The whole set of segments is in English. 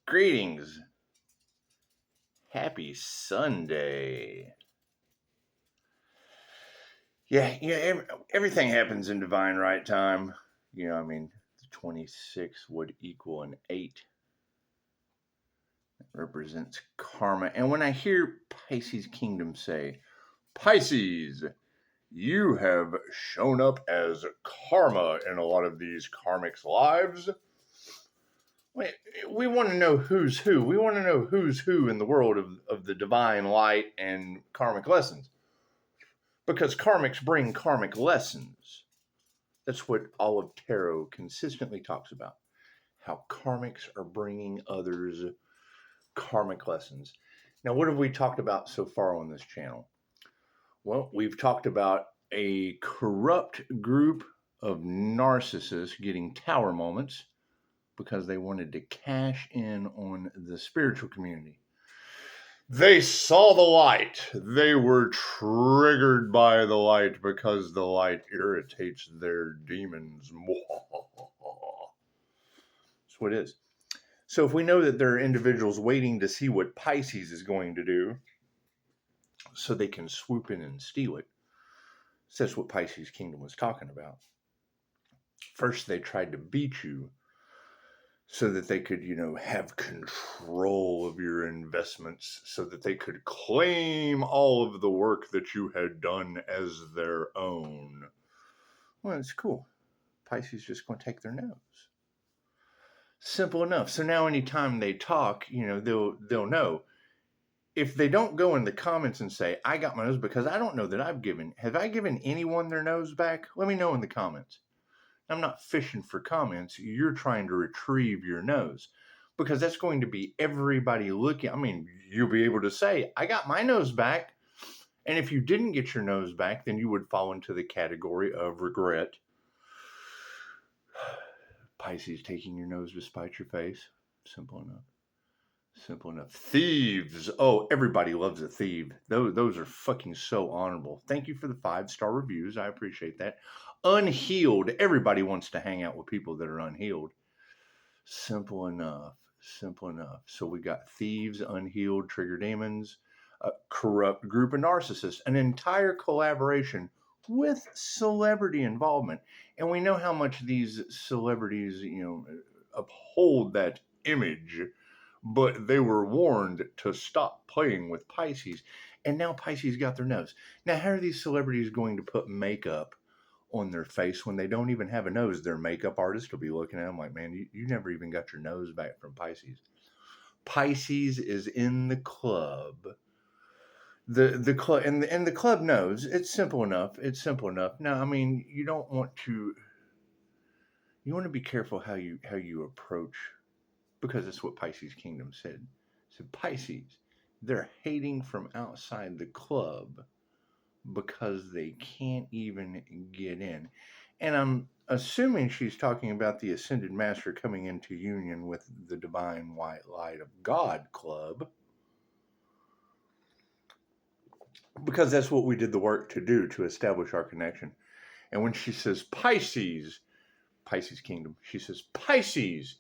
Greetings. Happy Sunday. Everything happens in divine right time. The 26 would equal an 8. It represents karma. And when I hear Pisces Kingdom say, Pisces, you have shown up as karma in a lot of these karmics' lives. We want to know who's who. We want to know who's who in the world of the divine light and karmic lessons. Because karmics bring karmic lessons. That's what all of tarot consistently talks about. How karmics are bringing others karmic lessons. Now, what have we talked about so far on this channel? Well, we've talked about a corrupt group of narcissists getting tower moments because they wanted to cash in on the spiritual community. They saw the light. They were triggered by the light because the light irritates their demons. That's what it is. So if we know that there are individuals waiting to see what Pisces is going to do so they can swoop in and steal it, so that's what Pisces Kingdom was talking about. First, they tried to beat you so that they could, have control of your investments, so that they could claim all of the work that you had done as their own. Well, it's cool. Pisces just going to take their nose. Simple enough. So now anytime they talk, they'll know. If they don't go in the comments and say, I got my nose, because I don't know that have I given anyone their nose back? Let me know in the comments. I'm not fishing for comments. You're trying to retrieve your nose because that's going to be everybody looking. I mean, you'll be able to say, I got my nose back. And if you didn't get your nose back, then you would fall into the category of regret. Pisces taking your nose to spite your face. Simple enough. Simple enough. Thieves. Oh, everybody loves a thief. Those are fucking so honorable. Thank you for the 5-star reviews. I appreciate that. Unhealed. Everybody wants to hang out with people that are unhealed. Simple enough. Simple enough. So we got thieves, unhealed, trigger demons, a corrupt group of narcissists, an entire collaboration with celebrity involvement. And we know how much these celebrities, uphold that image. But they were warned to stop playing with Pisces. And now Pisces got their nose. Now, how are these celebrities going to put makeup on their face when they don't even have a nose? Their makeup artist will be looking at them like, man, you never even got your nose back from Pisces. Pisces is in the club. The club and the club knows. It's simple enough. It's simple enough. Now, I mean, you want to be careful how you approach, because that's what Pisces Kingdom said. So Pisces, they're hating from outside the club because they can't even get in. And I'm assuming she's talking about the Ascended Master coming into union with the Divine White Light of God Club, because that's what we did the work to do, to establish our connection. And when she says Pisces Kingdom, she says, Pisces,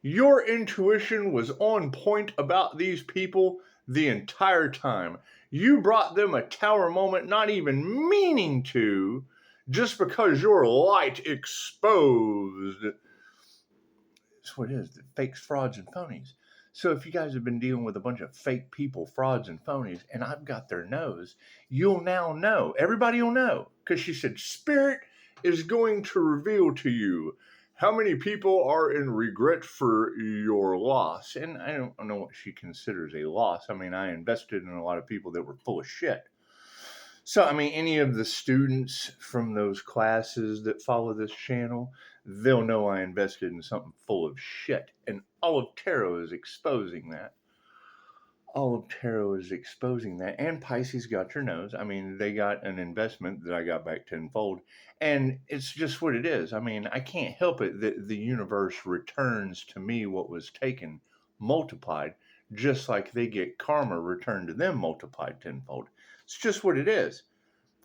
your intuition was on point about these people the entire time. You brought them a tower moment, not even meaning to, just because your light exposed. That's what it is, the fakes, frauds, and phonies. So if you guys have been dealing with a bunch of fake people, frauds, and phonies, and I've got their nose, you'll now know. Everybody will know. Because she said, Spirit is going to reveal to you how many people are in regret for your loss. And I don't know what she considers a loss. I mean, I invested in a lot of people that were full of shit. So, I mean, any of the students from those classes that follow this channel, they'll know I invested in something full of shit. And all of tarot is exposing that. All of tarot is exposing that. And Pisces got your nose. I mean, they got an investment that I got back tenfold. And it's just what it is. I mean, I can't help it that the universe returns to me what was taken multiplied, just like they get karma returned to them multiplied tenfold. It's just what it is.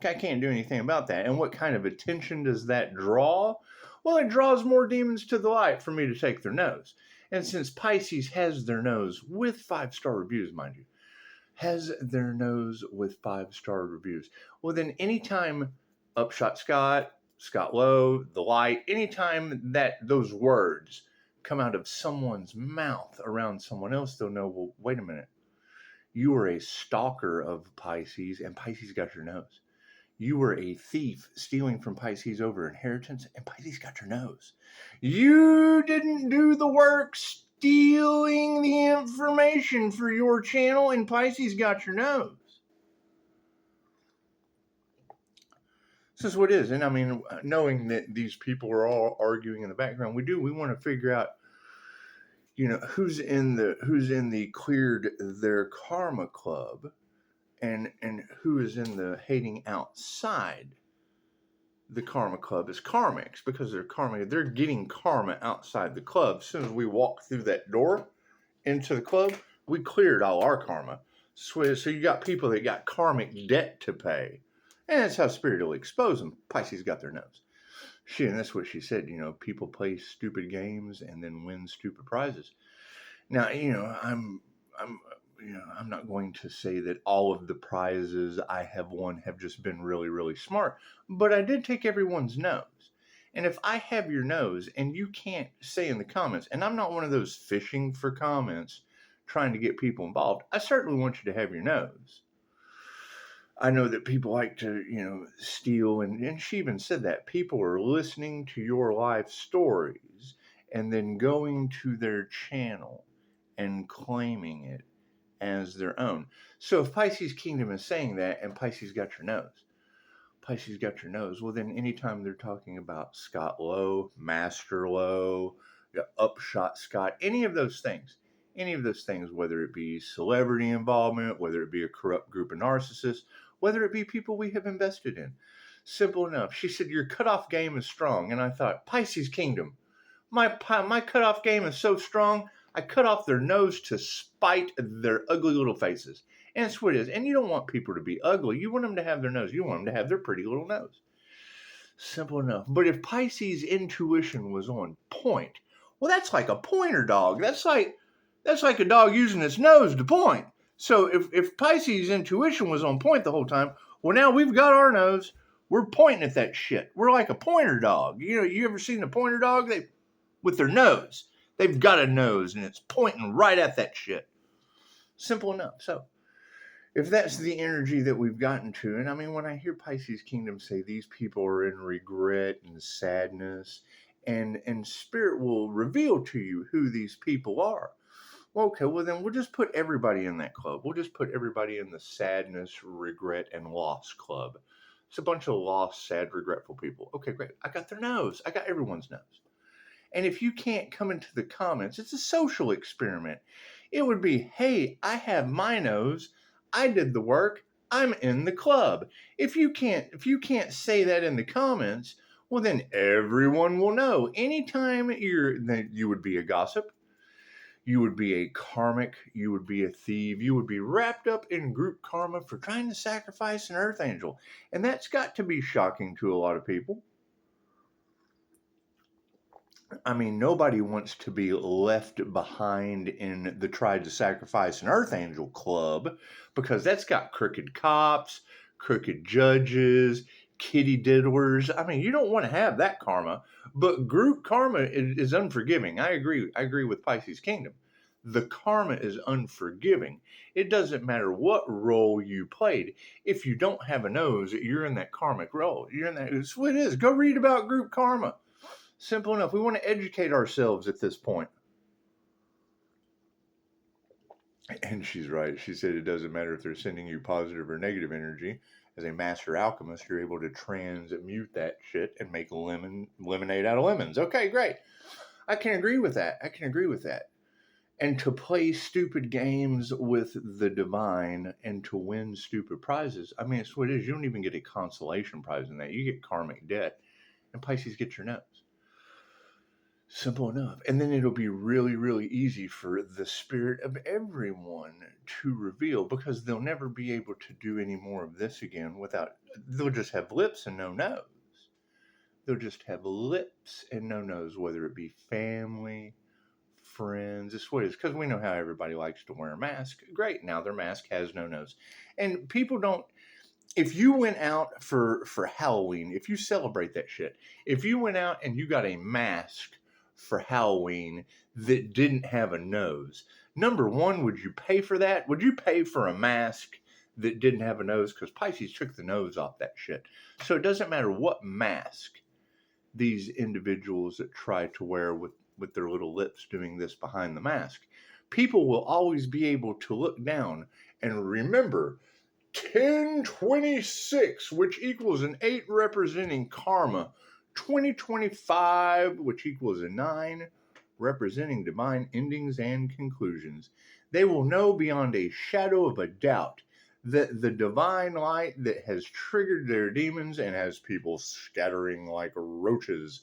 I can't do anything about that. And what kind of attention does that draw? Well, it draws more demons to the light for me to take their nose. And since Pisces has their nose with 5-star reviews, mind you, has their nose with 5-star reviews, well, then anytime Upshotscott, Scott Lowe, The Light, anytime that those words come out of someone's mouth around someone else, they'll know, well, wait a minute. You were a stalker of Pisces, and Pisces got your nose. You were a thief stealing from Pisces over inheritance, and Pisces got your nose. You didn't do the work stealing the information for your channel, and Pisces got your nose. This is what it is. And I mean, knowing that these people are all arguing in the background, we want to figure out, who's in the cleared their karma club, and who is in the hating outside the karma club is karmics, because they're getting karma outside the club. As soon as we walk through that door into the club, we cleared all our karma. So you got people that got karmic debt to pay, and that's how Spirit will expose them. Pisces got their nose. And that's what she said. People play stupid games and then win stupid prizes. Now, I'm not going to say that all of the prizes I have won have just been really, really smart, but I did take everyone's nose. And if I have your nose and you can't say in the comments, and I'm not one of those fishing for comments trying to get people involved, I certainly want you to have your nose. I know that people like to, steal, and she even said that people are listening to your life stories and then going to their channel and claiming it as their own. So if Pisces Kingdom is saying that, and Pisces got your nose, well, then anytime they're talking about Scott Lowe, Master Lowe, Upshotscott, any of those things, whether it be celebrity involvement, whether it be a corrupt group of narcissists, whether it be people we have invested in, simple enough. She said, your cutoff game is strong. And I thought, Pisces Kingdom, my cutoff game is so strong, I cut off their nose to spite their ugly little faces. And that's what it is. And you don't want people to be ugly. You want them to have their nose. You want them to have their pretty little nose. Simple enough. But if Pisces' intuition was on point, well, that's like a pointer dog. That's like a dog using its nose to point. So if Pisces' intuition was on point the whole time, well, now we've got our nose. We're pointing at that shit. We're like a pointer dog. You ever seen a pointer dog? With their nose. They've got a nose, and it's pointing right at that shit. Simple enough. So, if that's the energy that we've gotten to, and I mean, when I hear Pisces Kingdom say these people are in regret and sadness, and Spirit will reveal to you who these people are. Well, okay, well then we'll just put everybody in that club. We'll just put everybody in the sadness, regret, and loss club. It's a bunch of lost, sad, regretful people. Okay, great. I got their nose. I got everyone's nose. And if you can't come into the comments, it's a social experiment. It would be, hey, I have my nose. I did the work. I'm in the club. If you can't say that in the comments, well, then everyone will know. Anytime you would be a gossip, you would be a karmic, you would be a thief, you would be wrapped up in group karma for trying to sacrifice an earth angel. And that's got to be shocking to a lot of people. I mean, nobody wants to be left behind in the tried to sacrifice an earth angel club, because that's got crooked cops, crooked judges, kitty diddlers. I mean, you don't want to have that karma, but group karma is unforgiving. I agree with Pisces Kingdom. The karma is unforgiving. It doesn't matter what role you played. If you don't have a nose, you're in that karmic role. You're in that. It's what it is. Go read about group karma. Simple enough. We want to educate ourselves at this point. And she's right. She said it doesn't matter if they're sending you positive or negative energy. As a master alchemist, you're able to transmute that shit and make lemonade out of lemons. Okay, great. I can agree with that. And to play stupid games with the divine and to win stupid prizes, I mean, it's what it is. You don't even get a consolation prize in that. You get karmic debt, and Pisces get your nose. Simple enough. And then it'll be really, really easy for the spirit of everyone to reveal, because they'll never be able to do any more of this again they'll just have lips and no nose. They'll just have lips and no nose, whether it be family, friends. It's what it is, because we know how everybody likes to wear a mask. Great, now their mask has no nose. And people don't, if you went out for Halloween, if you celebrate that shit, if you went out and you got a mask for Halloween that didn't have a nose, number one, would you pay for that? Would you pay for a mask that didn't have a nose? Because Pisces took the nose off that shit. So it doesn't matter what mask these individuals that try to wear with their little lips doing this behind the mask, people will always be able to look down and remember 1026, which equals an 8 representing karma, 2025, which equals a 9 representing divine endings and conclusions. They will know beyond a shadow of a doubt that the divine light that has triggered their demons and has people scattering like roaches.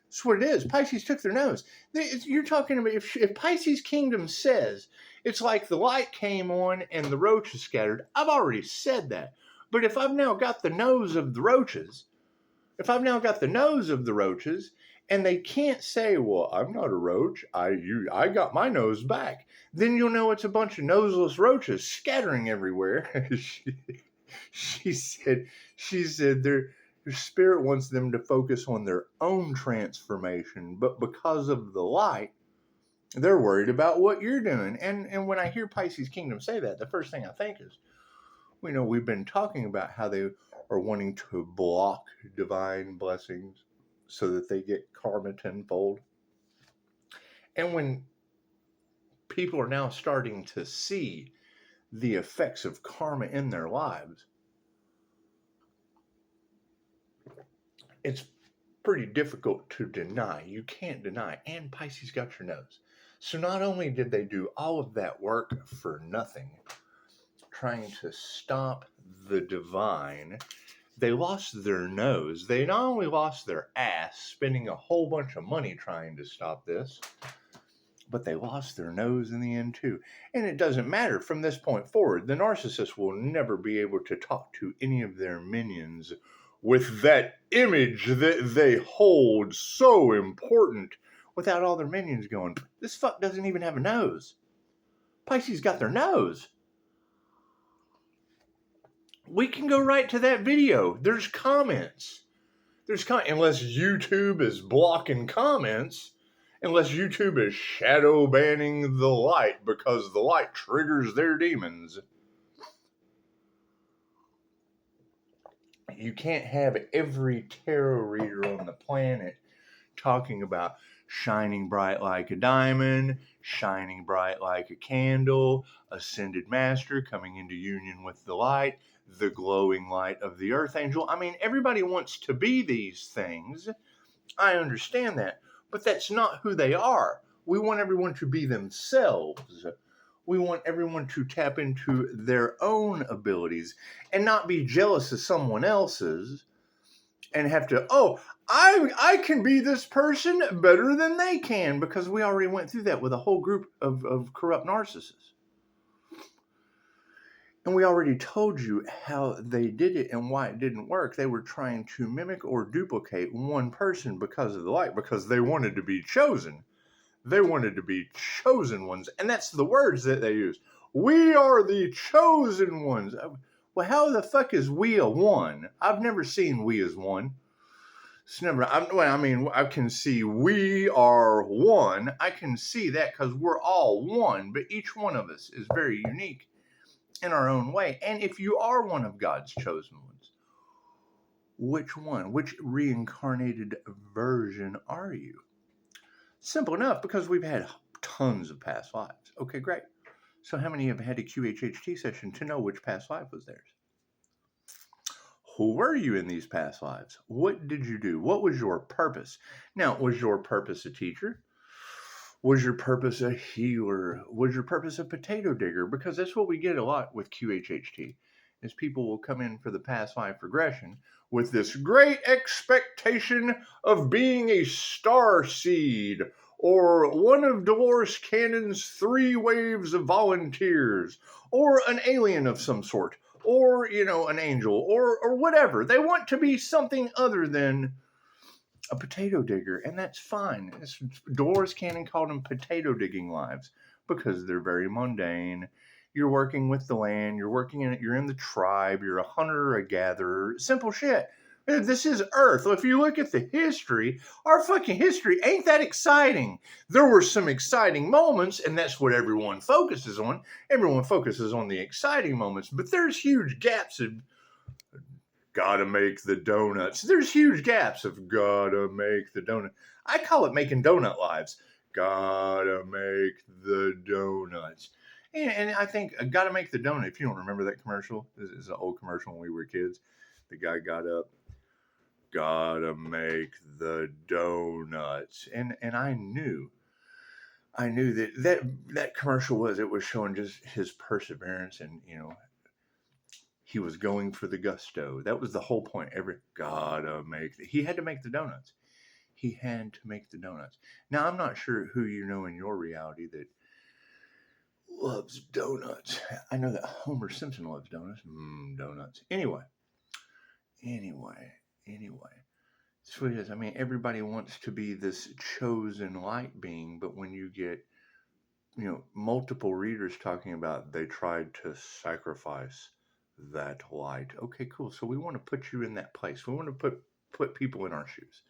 That's what it is. Pisces took their nose. You're talking about if Pisces Kingdom says it's like the light came on and the roaches scattered. I've already said that. But if I've now got the nose of the roaches, and they can't say, well, I'm not a roach, I got my nose back, then you'll know it's a bunch of noseless roaches scattering everywhere. She said their spirit wants them to focus on their own transformation, but because of the light, they're worried about what you're doing. And when I hear Pisces Kingdom say that, the first thing I think is, we've been talking about how they are wanting to block divine blessings so that they get karma tenfold. And when people are now starting to see the effects of karma in their lives, it's pretty difficult to deny. You can't deny. And Pisces got your nose. So not only did they do all of that work for nothing, trying to stop the divine, they lost their nose. They not only lost their ass, spending a whole bunch of money trying to stop this, but they lost their nose in the end too. And it doesn't matter from this point forward. The narcissist will never be able to talk to any of their minions with that image that they hold so important without all their minions going, this fuck doesn't even have a nose. Pisces got their nose. We can go right to that video. There's comments. Unless YouTube is blocking comments, unless YouTube is shadow banning the light because the light triggers their demons. You can't have every tarot reader on the planet talking about shining bright like a diamond, shining bright like a candle, ascended master coming into union with the light, the glowing light of the earth angel. I mean, everybody wants to be these things. I understand that, but that's not who they are. We want everyone to be themselves. We want everyone to tap into their own abilities and not be jealous of someone else's and have to, I can be this person better than they can, because we already went through that with a whole group of corrupt narcissists. And we already told you how they did it and why it didn't work. They were trying to mimic or duplicate one person because of the light, because they wanted to be chosen. They wanted to be chosen ones. And that's the words that they use. We are the chosen ones. Well, how the fuck is we a one? I've never seen we as one. It's never. I can see we are one. I can see that because we're all one. But each one of us is very unique in our own way. And if you are one of God's chosen ones, which one? Which reincarnated version are you? Simple enough, because we've had tons of past lives. Okay, great. So how many have had a QHHT session to know which past life was theirs? Who were you in these past lives? What did you do? What was your purpose? Now, was your purpose a teacher? Was your purpose a healer? Was your purpose a potato digger? Because that's what we get a lot with QHHT, is people will come in for the past life regression with this great expectation of being a star seed or one of Dolores Cannon's 3 waves of volunteers or an alien of some sort or, an angel or whatever. They want to be something other than a potato digger, and that's fine. Dolores Cannon called them potato digging lives because they're very mundane. You're working with the land, you're in the tribe, you're a hunter or a gatherer, simple shit. This is Earth. If you look at the history, our fucking history ain't that exciting. There were some exciting moments, and that's what everyone focuses on. Everyone focuses on the exciting moments, but there's huge gaps of gotta make the donuts. There's huge gaps of gotta make the donut. I call it making donut lives. Gotta make the donuts. And I think gotta make the donut. If you don't remember that commercial, this is an old commercial when we were kids. The guy got up, gotta make the donuts. And I knew that commercial was showing just his perseverance and, he was going for the gusto. That was the whole point. He had to make the donuts. He had to make the donuts. Now, I'm not sure who you know in your reality that loves donuts. I know that Homer Simpson loves donuts. Donuts. Anyway. That's what it is. I mean, everybody wants to be this chosen light being, but when you get, multiple readers talking about they tried to sacrifice that light. Okay, cool. So we want to put you in that place. We want to put people in our shoes.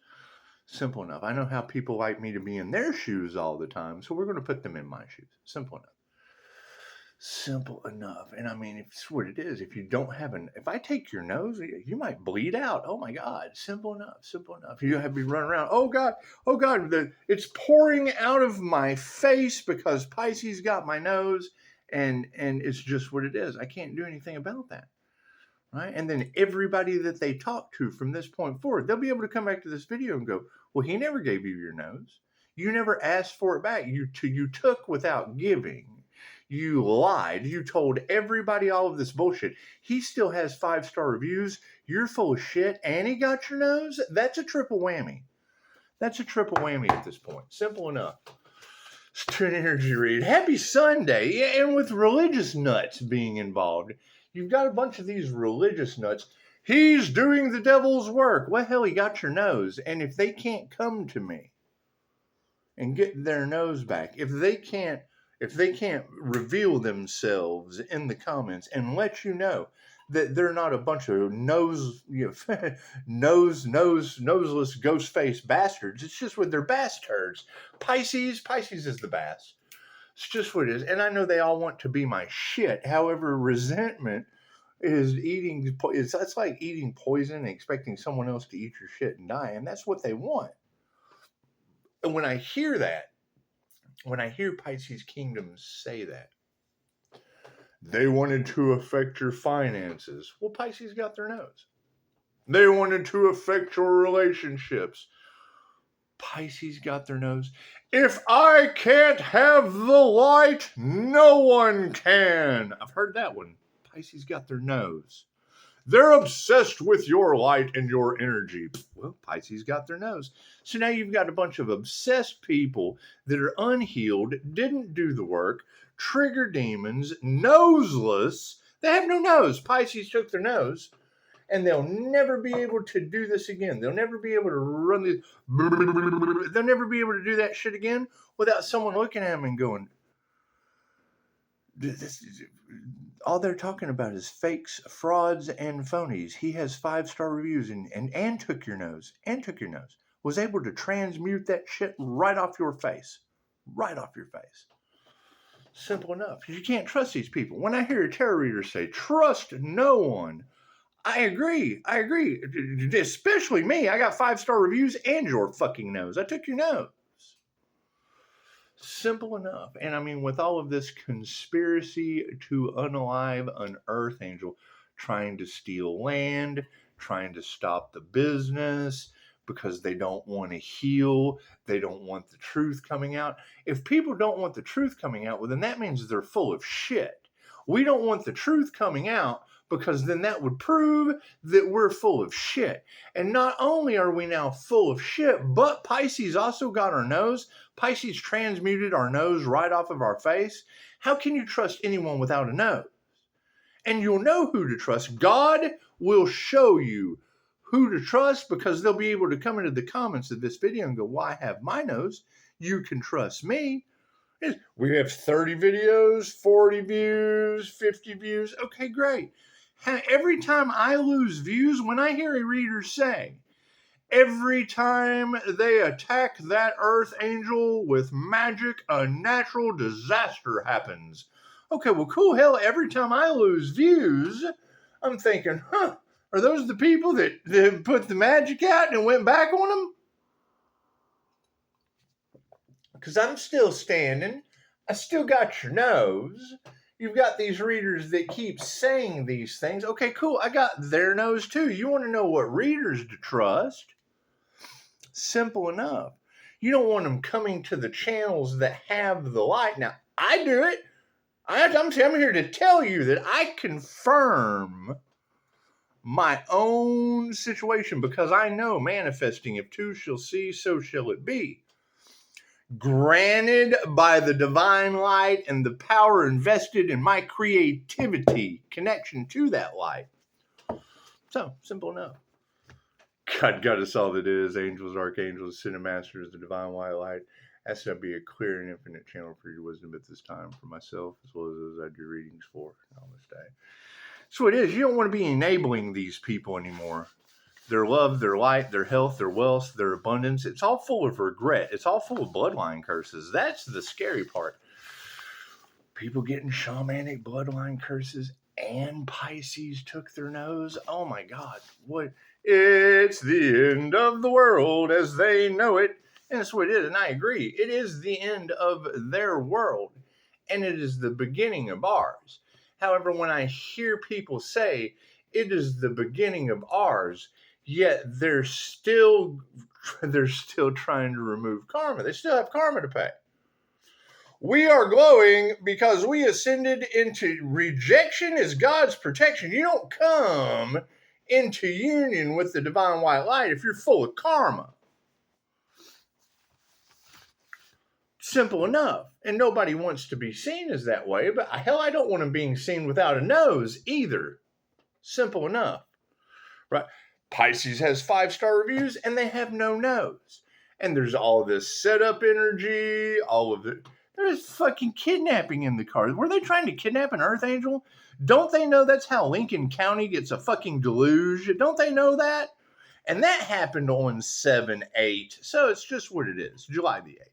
Simple enough. I know how people like me to be in their shoes all the time, so we're going to put them in my shoes. Simple enough. And I mean, it's what it is. If you don't have if I take your nose, you might bleed out. Oh my God. Simple enough. You have to be running around. Oh God. It's pouring out of my face because Pisces got my nose. And it's just what it is. I can't do anything about that. Right? And then everybody that they talk to from this point forward, they'll be able to come back to this video and go, well, he never gave you your nose. You never asked for it back. You took without giving. You lied. You told everybody all of this bullshit. He still has 5-star reviews. You're full of shit. And he got your nose. That's a triple whammy. At this point. Simple enough. To an energy read. Happy Sunday. Yeah, and with religious nuts being involved. You've got a bunch of these religious nuts. He's doing the devil's work. Well, hell, he got your nose. And if they can't come to me and get their nose back, if they can't reveal themselves in the comments and let you know that they're not a bunch of noseless ghost faced bastards. It's just with their bastards. Pisces is the bass. It's just what it is. And I know they all want to be my shit. However, resentment is it's like eating poison and expecting someone else to eat your shit and die. And that's what they want. And when I hear Pisces Kingdoms say that, they wanted to affect your finances. Well, Pisces got their nose. They wanted to affect your relationships. Pisces got their nose. If I can't have the light, no one can. I've heard that one. Pisces got their nose. They're obsessed with your light and your energy. Well, Pisces got their nose. So now you've got a bunch of obsessed people that are unhealed, didn't do the work, trigger demons, noseless. They have no nose. Pisces took their nose, and they'll never be able to do this again. They'll never be able to run these. They'll never be able to do that shit again without someone looking at them and going, all they're talking about is fakes, frauds, and phonies. He has 5-star reviews and took your nose. Was able to transmute that shit right off your face. Simple enough. You can't trust these people. When I hear a tarot reader say, trust no one, I agree. Especially me. I got 5-star reviews and your fucking nose. I took your nose. Simple enough. And I mean, with all of this conspiracy to unalive an earth angel, trying to steal land, trying to stop the business because they don't want to heal, they don't want the truth coming out. If people don't want the truth coming out, well, then that means they're full of shit. We don't want the truth coming out because then that would prove that we're full of shit. And not only are we now full of shit, but Pisces also got our nose. Pisces transmuted our nose right off of our face. How can you trust anyone without a nose? And you'll know who to trust. God will show you who to trust because they'll be able to come into the comments of this video and go, well, I have my nose. You can trust me. We have 30 videos, 40 views, 50 views. Okay, great. Every time I lose views, when I hear a reader say, every time they attack that earth angel with magic, a natural disaster happens. Okay, well, cool. Hell, every time I lose views, I'm thinking, are those the people that put the magic out and went back on them? Because I'm still standing. I still got your nose. You've got these readers that keep saying these things. Okay, cool. I got their nose too. You want to know what readers to trust? Simple enough. You don't want them coming to the channels that have the light. Now, I do it. I'm here to tell you that I confirm my own situation because I know manifesting, if two shall see, so shall it be. Granted by the divine light and the power invested in my creativity connection to that light. So, simple enough. God got us all that is, angels, archangels, cinemasters, the divine white light. Ask that be a clear and infinite channel for your wisdom at this time for myself, as well as those I do readings for. Namaste. So it is. You don't want to be enabling these people anymore. Their love, their light, their health, their wealth, their abundance. It's all full of regret. It's all full of bloodline curses. That's the scary part. People getting shamanic bloodline curses and Pisces took their nose. Oh my God. What? It's the end of the world as they know it. And that's what it is. And I agree. It is the end of their world. And it is the beginning of ours. However, when I hear people say it is the beginning of ours, yet they're still trying to remove karma. They still have karma to pay. We are glowing because we ascended into rejection as God's protection. You don't come into union with the divine white light if you're full of karma. Simple enough. And nobody wants to be seen as that way, but hell, I don't want them being seen without a nose either. Simple enough. Right? Pisces has 5-star reviews and they have no nose. And there's all this setup energy, all of it. There's fucking kidnapping in the car. Were they trying to kidnap an earth angel? Don't they know that's how Lincoln County gets a fucking deluge? Don't they know that? And that happened on 7/8. So it's just what it is. July the 8th.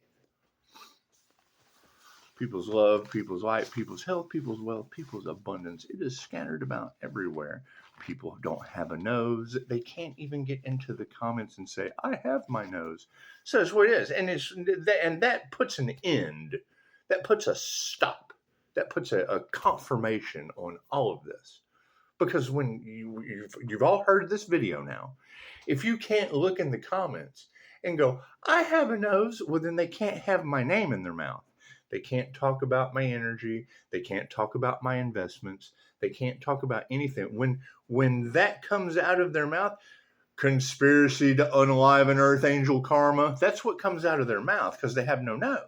People's love, people's light, people's health, people's wealth, people's abundance. It is scattered about everywhere. People don't have a nose. They can't even get into the comments and say, I have my nose. So that's what it is. And that puts an end. That puts a stop. That puts a confirmation on all of this. Because when you've all heard this video now, if you can't look in the comments and go, I have a nose, well, then they can't have my name in their mouth. They can't talk about my energy. They can't talk about my investments. They can't talk about anything. When that comes out of their mouth, conspiracy to unalive earth angel karma, that's what comes out of their mouth because they have no nose.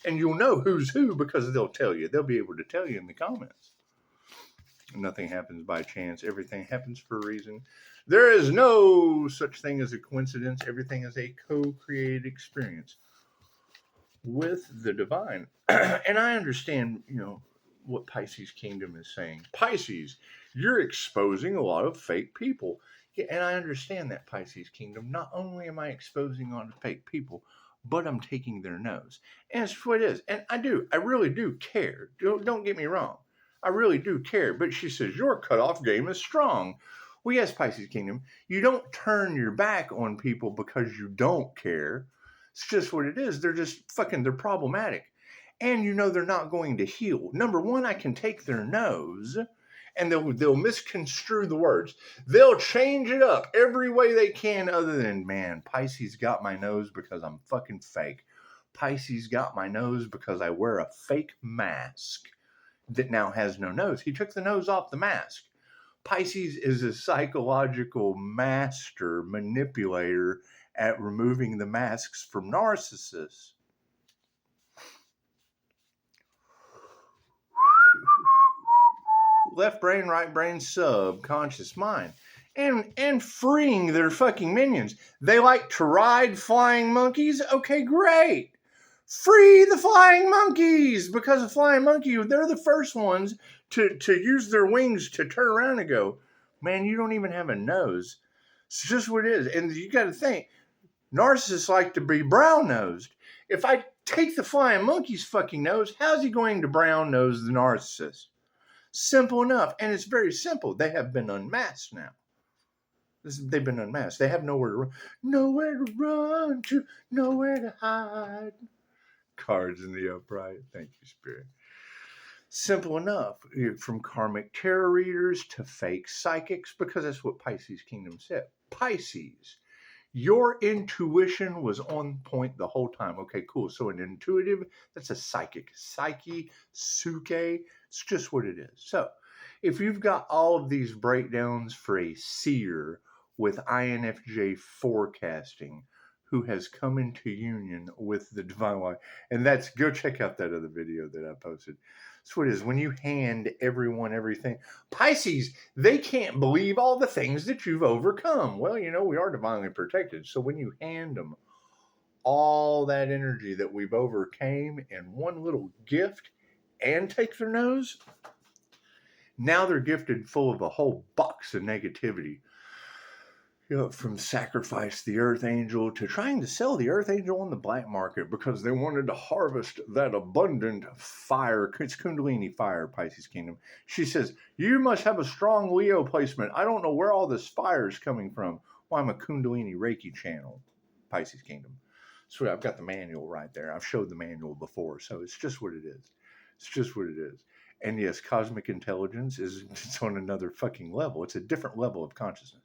And you'll know who's who because they'll tell you. They'll be able to tell you in the comments. Nothing happens by chance. Everything happens for a reason. There is no such thing as a coincidence. Everything is a co-created experience with the divine. And I understand, what Pisces Kingdom is saying. Pisces, you're exposing a lot of fake people. Yeah, and I understand that, Pisces Kingdom. Not only am I exposing a lot of fake people, but I'm taking their nose. And it's what it is. And I really do care. Don't get me wrong. I really do care. But she says, your cutoff game is strong. Well, yes, Pisces Kingdom, you don't turn your back on people because you don't care. It's just what it is. They're just they're problematic. And they're not going to heal. Number one, I can take their nose and they'll misconstrue the words. They'll change it up every way they can other than, man, Pisces got my nose because I'm fucking fake. Pisces got my nose because I wear a fake mask that now has no nose. He took the nose off the mask. Pisces is a psychological master manipulator at removing the masks from narcissists. Left brain, right brain, subconscious mind. and freeing their fucking minions. They like to ride flying monkeys. Okay, great. Free the flying monkeys, because the flying monkey, they're the first ones to use their wings to turn around and go, man, you don't even have a nose. It's just what it is. And you got to think, narcissists like to be brown nosed. If I take the flying monkey's fucking nose, how's he going to brown nose the narcissist? Simple enough. And it's very simple. They have been unmasked now. They've been unmasked. They have nowhere to run. Nowhere to run to, nowhere to hide. Cards in the upright. Thank you, Spirit. Simple enough. From karmic tarot readers to fake psychics, because that's what Pisces Kingdom said. Pisces, your intuition was on point the whole time. Okay, cool. So an intuitive, that's a psychic. Psyche, suke, it's just what it is. So if you've got all of these breakdowns for a seer with INFJ forecasting who has come into union with the divine light, and that's, go check out that other video that I posted. That's what it is. When you hand everyone everything, Pisces, they can't believe all the things that you've overcome. Well, you know, we are divinely protected. So when you hand them all that energy that we've overcame in one little gift and take their nose, now they're gifted full of a whole box of negativity. You know, from sacrifice the earth angel to trying to sell the earth angel on the black market because they wanted to harvest that abundant fire. It's Kundalini fire, Pisces Kingdom. She says, you must have a strong Leo placement. I don't know where all this fire is coming from. Well, I'm a Kundalini Reiki channel, Pisces Kingdom. So I've got the manual right there. I've showed the manual before. So it's just what it is. It's just what it is. And yes, cosmic intelligence it's on another fucking level. It's a different level of consciousness.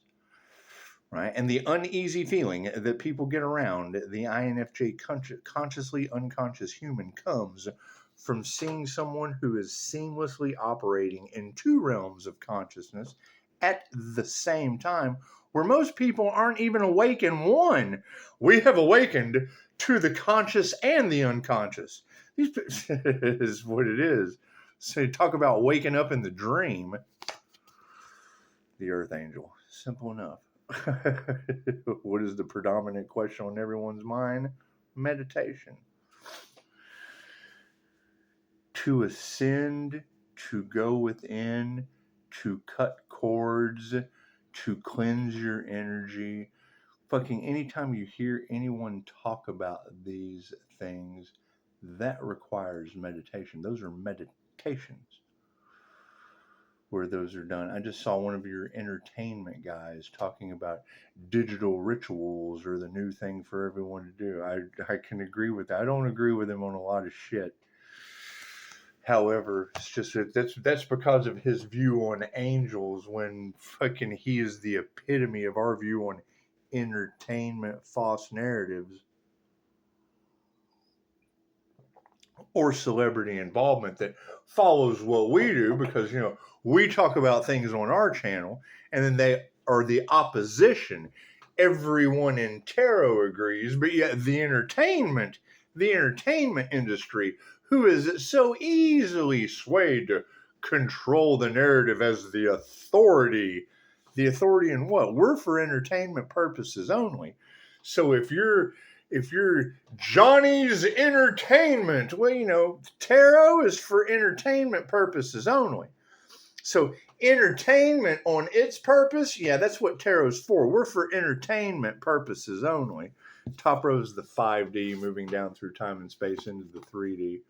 Right? And the uneasy feeling that people get around the INFJ consciously unconscious human comes from seeing someone who is seamlessly operating in two realms of consciousness at the same time, where most people aren't even awake in one. We have awakened to the conscious and the unconscious. This is what it is. So you talk about waking up in the dream. The earth angel. Simple enough. What is the predominant question on everyone's mind? Meditation. To ascend, to go within, to cut cords, to cleanse your energy. Fucking anytime you hear anyone talk about these things, that requires meditation. Those are meditations where those are done. I just saw one of your entertainment guys talking about digital rituals are the new thing for everyone to do. I can agree with that. I don't agree with him on a lot of shit. However, it's just that's because of his view on angels, when fucking he is the epitome of our view on entertainment false narratives or celebrity involvement that follows what we do, because, you know, we talk about things on our channel and then they are the opposition. Everyone in tarot agrees, but yet the entertainment industry, who is so easily swayed to control the narrative as the authority in what? We're for entertainment purposes only. So if you're Johnny's Entertainment, well, you know, tarot is for entertainment purposes only. So entertainment on its purpose, yeah, that's what tarot's for. We're for entertainment purposes only. Top row is the 5D, moving down through time and space into the 3D.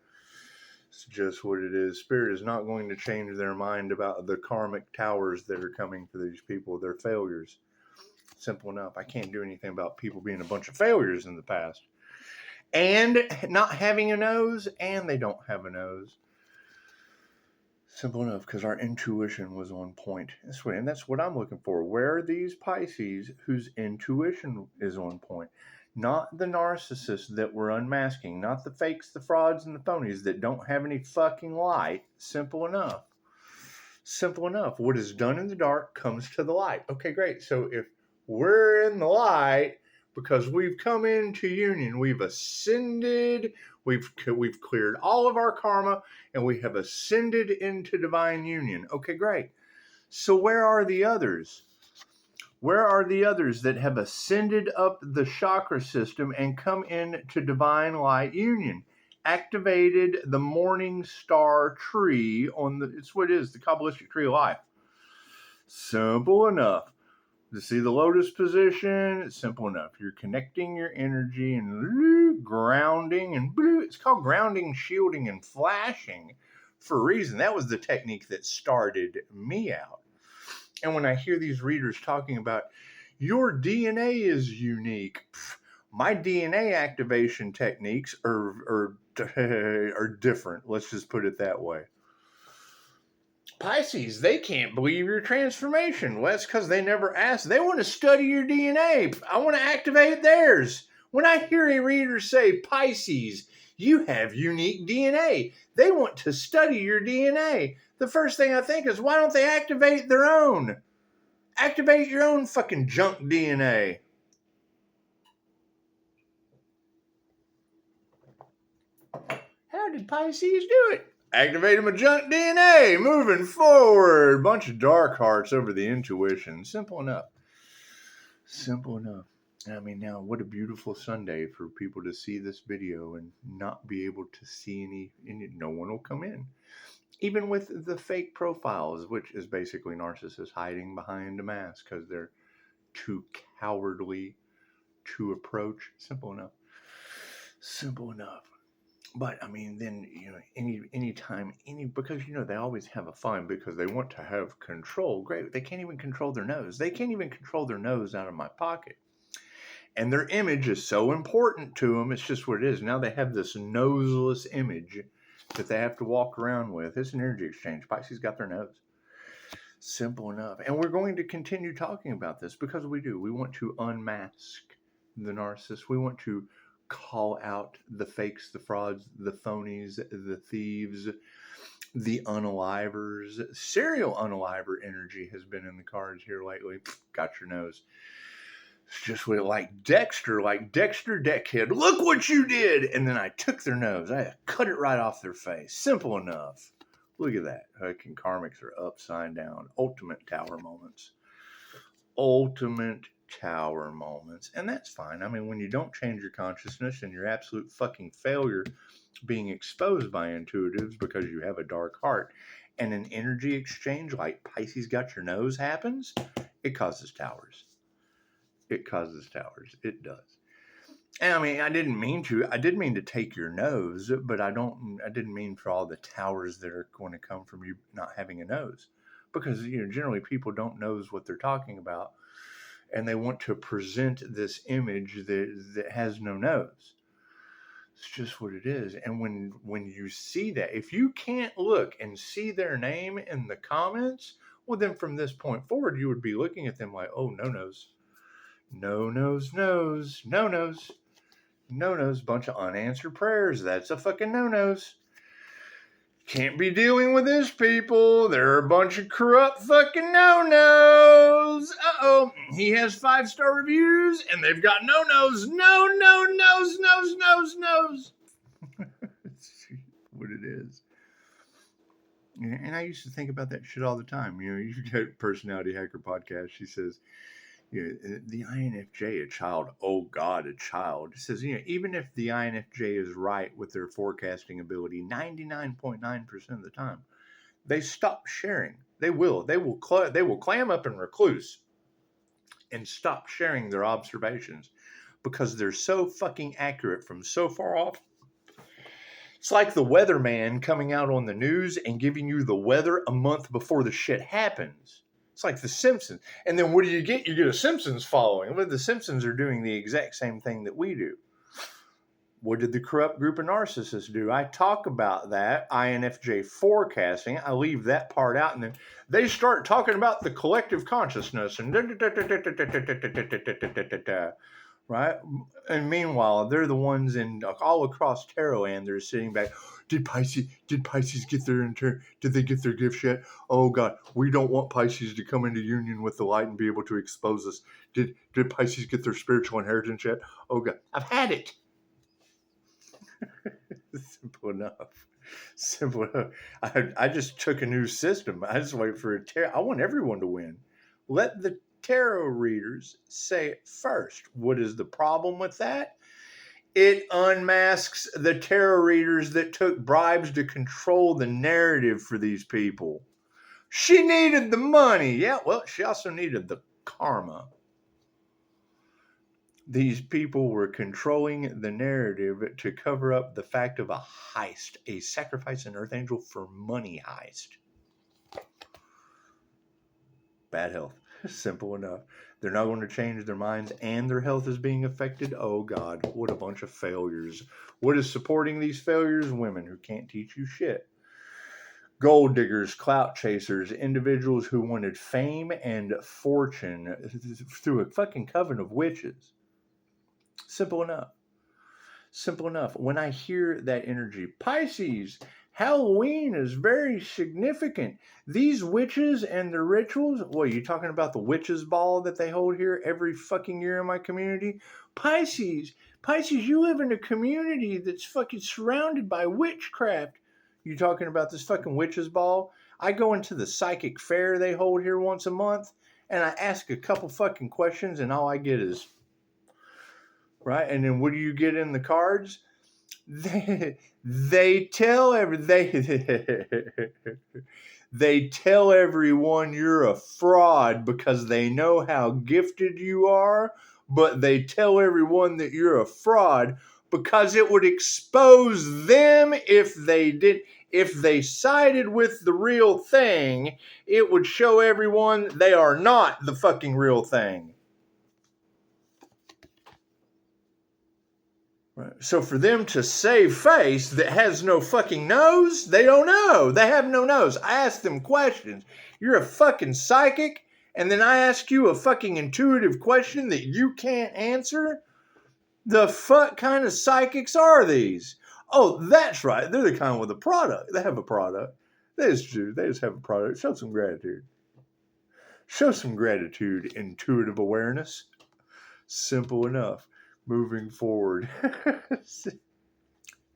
It's just what it is. Spirit is not going to change their mind about the karmic towers that are coming for these people. They're failures. Simple enough. I can't do anything about people being a bunch of failures in the past. And not having a nose, and they don't have a nose. Simple enough, because our intuition was on point. And that's what I'm looking for. Where are these Pisces whose intuition is on point? Not the narcissists that we're unmasking, not the fakes, the frauds, and the phonies that don't have any fucking light. Simple enough. Simple enough. What is done in the dark comes to the light. Okay, great. So if we're in the light because we've come into union, we've ascended, we've cleared all of our karma, and we have ascended into divine union. Okay, great. So where are the others Where are the others that have ascended up the chakra system and come into divine light union? Activated the morning star tree on the, it's what it is, the Kabbalistic tree of life. Simple enough. To see the lotus position, it's simple enough. You're connecting your energy and grounding and it's called grounding, shielding, and flashing for a reason. That was the technique that started me out. And when I hear these readers talking about your DNA is unique, my DNA activation techniques are different. Let's just put it that way. Pisces, they can't believe your transformation. Well, that's because they never asked. They want to study your DNA. I want to activate theirs. When I hear a reader say, Pisces, you have unique DNA, they want to study your DNA. The first thing I think is, why don't they activate their own? Activate your own fucking junk DNA. How did Pisces do it? Activating my junk DNA, moving forward. Bunch of dark hearts over the intuition. Simple enough. Simple enough. I mean, now, what a beautiful Sunday for people to see this video and not be able to see any no one will come in. Even with the fake profiles, which is basically narcissists hiding behind a mask because they're too cowardly to approach. Simple enough. Simple enough. But I mean, then, anytime, because, they always have a fun because they want to have control. Great. They can't even control their nose. They can't even control their nose out of my pocket. And their image is so important to them. It's just what it is. Now they have this noseless image that they have to walk around with. It's an energy exchange. Pisces got their nose. Simple enough. And we're going to continue talking about this because we do. We want to unmask the narcissist. We want to call out the fakes, the frauds, the phonies, the thieves, the unalivers. Serial unaliver energy has been in the cards here lately. Got your nose. It's just like Dexter Deckhead. Look what you did! And then I took their nose. I cut it right off their face. Simple enough. Look at that. Fucking karmics are upside down. Ultimate tower moments. Ultimate tower moments. And that's fine. I mean, when you don't change your consciousness and you're absolute fucking failure being exposed by intuitives because you have a dark heart and an energy exchange like Pisces got your nose happens, it causes towers. It causes towers. It does. And I mean, I didn't mean to. I did mean to take your nose, but I didn't mean for all the towers that are going to come from you not having a nose. Because, generally people don't know what they're talking about. And they want to present this image that has no nose. It's just what it is. And when you see that, if you can't look and see their name in the comments, well, then from this point forward, you would be looking at them like, oh, no nose. No nose, nose, no nose. No-nos, bunch of unanswered prayers. That's a fucking no-nos. Can't be dealing with this, people. They're a bunch of corrupt fucking no-nos. Uh-oh. He has 5-star reviews, and they've got no-nos. No, no, nose, nose, nose, nose. What it is. And I used to think about that shit all the time. You get Personality Hacker Podcast. She says, the INFJ, a child, oh God, a child. It says, even if the INFJ is right with their forecasting ability, 99.9% of the time, they stop sharing. They will clam up and recluse and stop sharing their observations because they're so fucking accurate from so far off. It's like the weatherman coming out on the news and giving you the weather a month before the shit happens. It's like The Simpsons. And then what do you get? You get a Simpsons following. But the Simpsons are doing the exact same thing that we do. What did the corrupt group of narcissists do? I talk about that, INFJ forecasting. I leave that part out. And then they start talking about the collective consciousness. And right? And meanwhile, they're the ones in all across Tarot land. They're sitting back. Did Pisces get their Did they get their gift yet? Oh God, we don't want Pisces to come into union with the light and be able to expose us. Did Pisces get their spiritual inheritance yet? Oh God, I've had it. Simple enough. Simple enough. I just took a new system. I just wait for a tarot. I want everyone to win. Let the tarot readers say it first. What is the problem with that? It unmasks the tarot readers that took bribes to control the narrative for these people. She needed the money. Yeah, well, she also needed the karma. These people were controlling the narrative to cover up the fact of a heist, a sacrifice an earth angel for money heist. Bad health. Simple enough. They're not going to change their minds and their health is being affected. Oh God, what a bunch of failures. What is supporting these failures? Women who can't teach you shit. Gold diggers, clout chasers, individuals who wanted fame and fortune through a fucking coven of witches. Simple enough. Simple enough. When I hear that energy, Pisces, Halloween is very significant. These witches and their rituals, what, are you talking about the witches ball that they hold here every fucking year in my community? Pisces, you live in a community that's fucking surrounded by witchcraft. You talking about this fucking witches ball? I go into the psychic fair they hold here once a month, and I ask a couple fucking questions, and all I get is, right? And then what do you get in the cards? They tell they tell everyone you're a fraud because they know how gifted you are, but they tell everyone that you're a fraud because it would expose them if they sided with the real thing. It would show everyone they are not the fucking real thing. Right. So for them to save face that has no fucking nose, they don't know. They have no nose. I ask them questions. You're a fucking psychic, and then I ask you a fucking intuitive question that you can't answer? The fuck kind of psychics are these? Oh, that's right. They're the kind with a product. They have a product. That is true. They just have a product. Show some gratitude. Show some gratitude, intuitive awareness. Simple enough. Moving forward.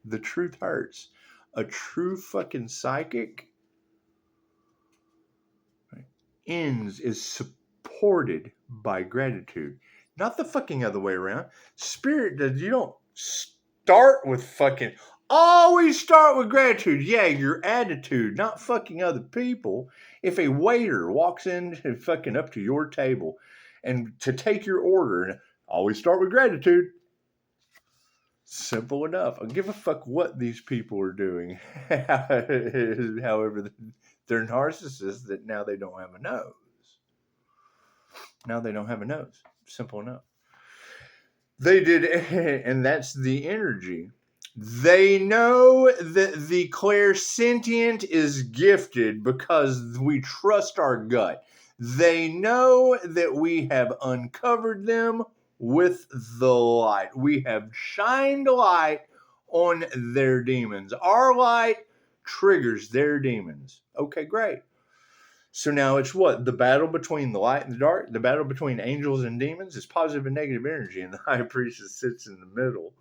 The truth hurts. A true fucking psychic is supported by gratitude. Not the fucking other way around. Spirit does, you don't start with fucking, always start with gratitude. Yeah, your attitude, not fucking other people. If a waiter walks in fucking up to your table and to take your order, always start with gratitude. Simple enough. I don't give a fuck what these people are doing. However, they're narcissists that now they don't have a nose. Now they don't have a nose. Simple enough. They did, and that's the energy. They know that the clairsentient is gifted because we trust our gut. They know that we have uncovered them with the light. We have shined light on their demons. Our light triggers their demons. Okay, great. So now it's what? The battle between the light and the dark, the battle between angels and demons is positive and negative energy, and the high priestess sits in the middle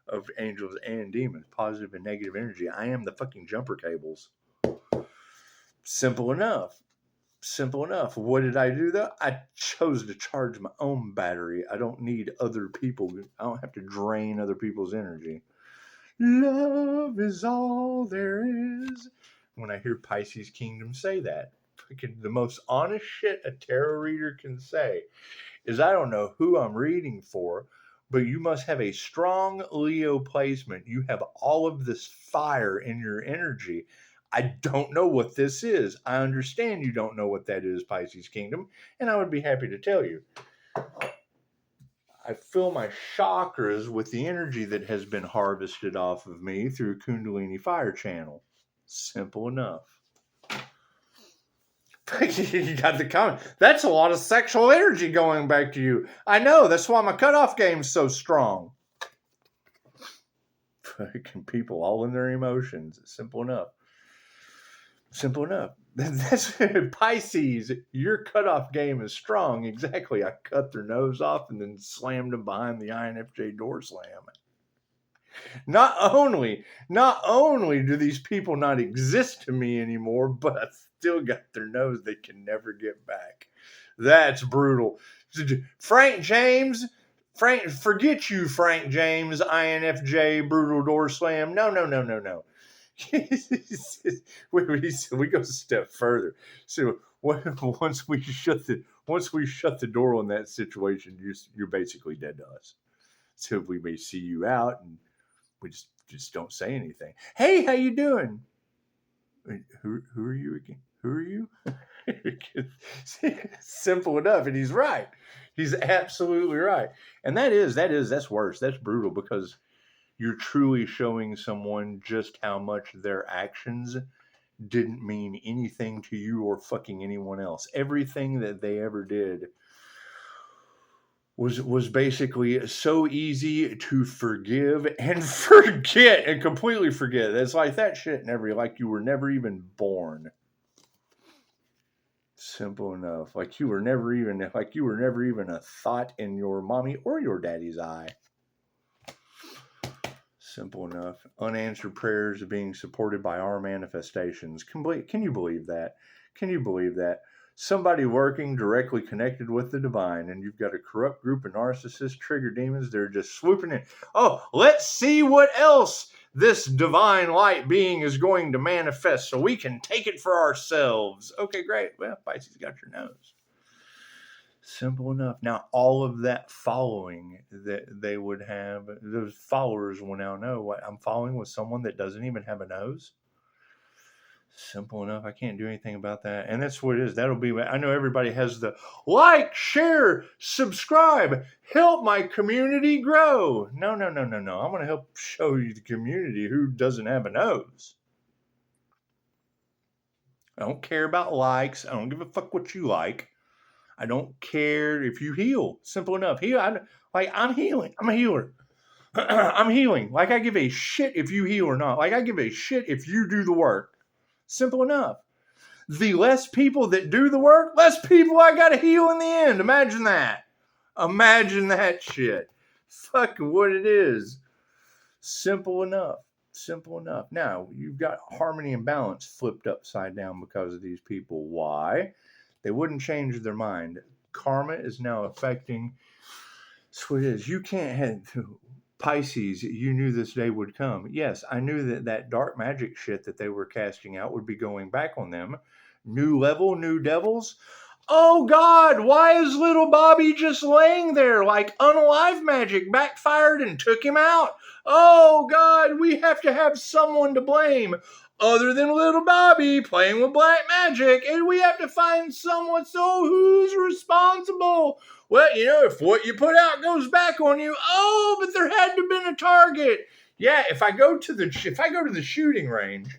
of angels and demons, positive and negative energy. I am the fucking jumper cables. Simple enough. Simple enough. What did I do though? I chose to charge my own battery. I don't need other people. I don't have to drain other people's energy. Love is all there is. When I hear Pisces Kingdom say that, the most honest shit a tarot reader can say is, I don't know who I'm reading for, but you must have a strong Leo placement. You have all of this fire in your energy. I don't know what this is. I understand you don't know what that is, Pisces Kingdom, and I would be happy to tell you. I fill my chakras with the energy that has been harvested off of me through Kundalini Fire Channel. Simple enough. You got the comment. That's a lot of sexual energy going back to you. I know. That's why my cutoff game's so strong. Fucking people all in their emotions. Simple enough. Simple enough. That's Pisces. Your cutoff game is strong. Exactly. I cut their nose off and then slammed them behind the INFJ door slam. Not only do these people not exist to me anymore, but I still got their nose they can never get back. That's brutal. Frank James, forget you, Frank James, INFJ, brutal door slam. No. We go a step further. So once we shut the door on that situation, you're basically dead to us. So we may see you out, and we just don't say anything. Hey, how you doing? Who are you again? Who are you? Simple enough, and he's right. He's absolutely right. And that's worse. That's brutal, because you're truly showing someone just how much their actions didn't mean anything to you or fucking anyone else. Everything that they ever did was basically so easy to forgive and forget and completely forget. It's like that shit like you were never even born. Simple enough. Like you were never even a thought in your mommy or your daddy's eye. Simple enough. Unanswered prayers are being supported by our manifestations. Can you believe that? Can you believe that? Somebody working directly connected with the divine, and you've got a corrupt group of narcissists, trigger demons. They're just swooping in. Oh, let's see what else this divine light being is going to manifest so we can take it for ourselves. Okay, great. Well, Pisces got your nose. Simple enough. Now, all of that following that they would have, those followers will now know what I'm following with someone that doesn't even have a nose. Simple enough. I can't do anything about that. And that's what it is. That'll be, I know everybody has the like, share, subscribe, help my community grow. No. I'm going to help show you the community who doesn't have a nose. I don't care about likes. I don't give a fuck what you like. I don't care if you heal. Simple enough. I'm healing. I'm a healer. I'm healing. Like, I give a shit if you heal or not. Like, I give a shit if you do the work. Simple enough. The less people that do the work, less people I got to heal in the end. Imagine that. Imagine that shit. Fuck what it is. Simple enough. Simple enough. Now, you've got harmony and balance flipped upside down because of these people. Why? They wouldn't change their mind. Karma is now affecting. That's what it is. You can't have Pisces. You knew this day would come. Yes, I knew that dark magic shit that they were casting out would be going back on them. New level, new devils. Oh God, why is little Bobby just laying there like unalive magic backfired and took him out? Oh God, we have to have someone to blame other than little Bobby playing with black magic, and we have to find someone. So who's responsible? Well, if what you put out goes back on you, oh, but there had to have been a target. Yeah, if I go to the shooting range,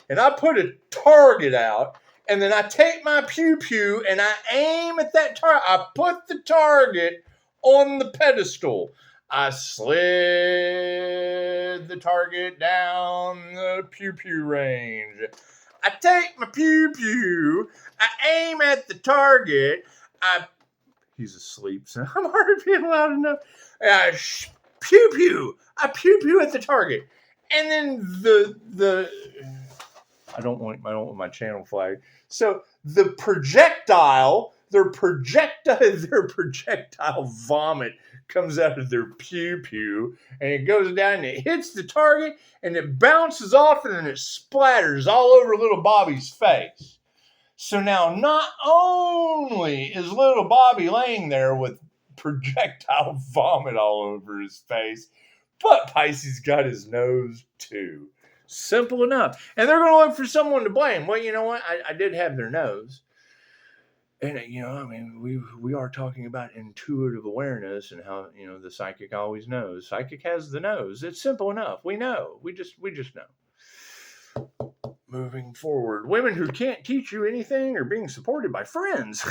and I put a target out, and then I take my pew and I aim at that target, I put the target on the pedestal. I slid the target down the pew range. I take my pew, I aim at the target, he's asleep, so I'm already being loud enough. I pew at the target. And then I don't want my channel flag. So the projectile vomit comes out of their pew, and it goes down and it hits the target, and it bounces off, and then it splatters all over little Bobby's face. So now not only is little Bobby laying there with projectile vomit all over his face, but Pisces got his nose too. Simple enough. And they're going to look for someone to blame. Well, you know what? I did have their nose. And, we are talking about intuitive awareness and how, the psychic always knows. Psychic has the nose. It's simple enough. We know. We just know. Moving forward, women who can't teach you anything are being supported by friends.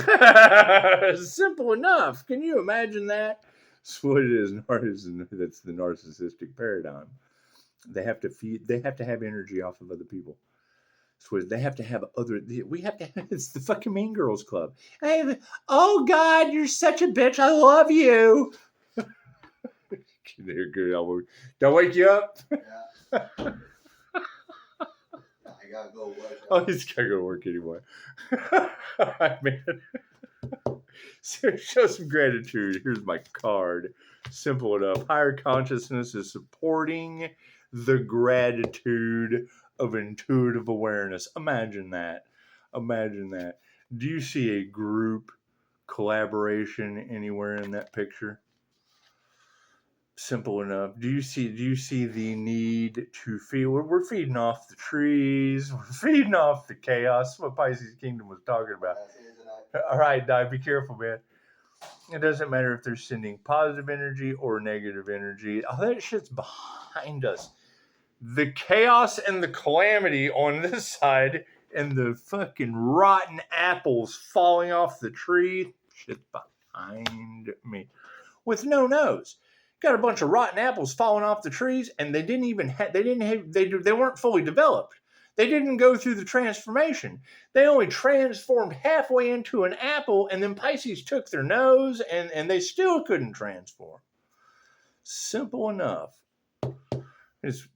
Simple enough. Can you imagine that? That's what it is. That's the narcissistic paradigm. They have to have energy off of other people. So they have to have other. We have to have. It's the fucking Mean Girls Club. Hey, oh God, you're such a bitch. I love you. They're good. Don't wake you up. Yeah. I gotta go work. Oh, he's gotta go work anyway. All right, man. So show some gratitude. Here's my card. Simple enough. Higher consciousness is supporting the gratitude of intuitive awareness. Imagine that. Imagine that. Do you see a group collaboration anywhere in that picture? Simple enough. Do you see the need to feed? We're feeding off the trees. We're feeding off the chaos. What Pisces Kingdom was talking about. All right, Di, be careful, man. It doesn't matter if they're sending positive energy or negative energy. All that shit's behind us. The chaos and the calamity on this side and the fucking rotten apples falling off the tree, shit's behind me. With no nose. Got a bunch of rotten apples falling off the trees, and they weren't fully developed. They didn't go through the transformation. They only transformed halfway into an apple, and then Pisces took their nose, and they still couldn't transform. Simple enough. His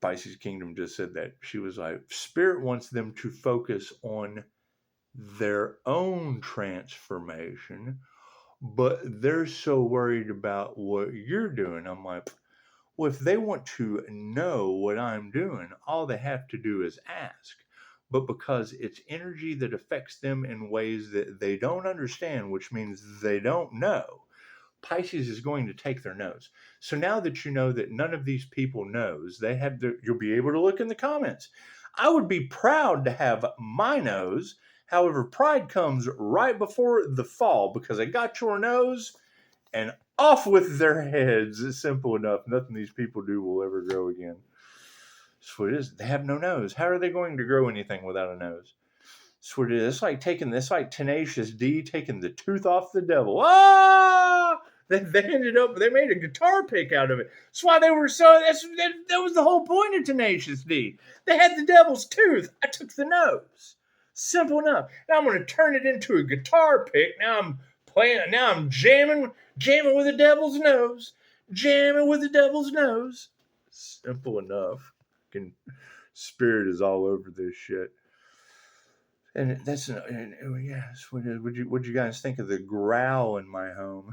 Pisces Kingdom just said that. She was like, Spirit wants them to focus on their own transformation, but they're so worried about what you're doing. I'm like, well, if they want to know what I'm doing, all they have to do is ask. But because it's energy that affects them in ways that they don't understand, which means they don't know, Pisces is going to take their nose. So now that you know that none of these people knows, you'll be able to look in the comments. I would be proud to have my nose. However, pride comes right before the fall because I got your nose and off with their heads. It's simple enough. Nothing these people do will ever grow again. That's what it is. They have no nose. How are they going to grow anything without a nose? That's what it is. It's like Tenacious D taking the tooth off the devil. Ah! They made a guitar pick out of it. That's why they were that was the whole point of Tenacious D. They had the devil's tooth. I took the nose. Simple enough. Now I'm going to turn it into a guitar pick. Now I'm jamming with the devil's nose. Jamming with the devil's nose. Simple enough. Spirit is all over this shit. And yes. What'd you guys think of the growl in my home?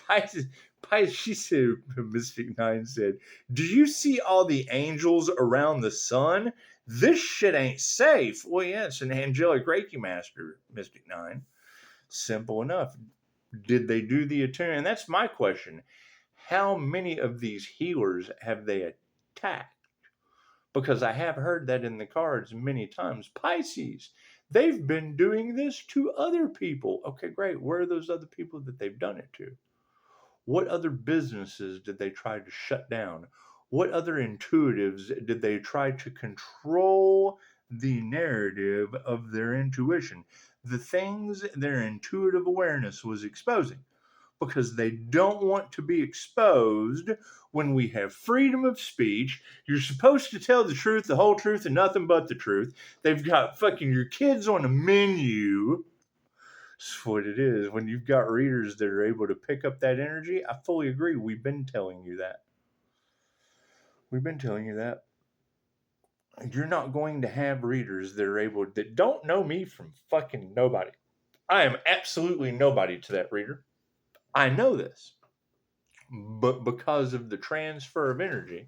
Pisces, she said, Mystic Nine said, do you see all the angels around the sun? This shit ain't safe. Well, yeah, it's an angelic Reiki master, Mystic Nine. Simple enough. Did they do the attunement? And that's my question. How many of these healers have they attacked? Because I have heard that in the cards many times. Pisces, they've been doing this to other people. Okay, great. Where are those other people that they've done it to? What other businesses did they try to shut down? What other intuitives did they try to control the narrative of their intuition? The things their intuitive awareness was exposing. Because they don't want to be exposed when we have freedom of speech. You're supposed to tell the truth, the whole truth, and nothing but the truth. They've got fucking your kids on a menu. That's what it is. When you've got readers that are able to pick up that energy, I fully agree. We've been telling you that. You're not going to have readers that don't know me from fucking nobody. I am absolutely nobody to that reader. I know this. But because of the transfer of energy,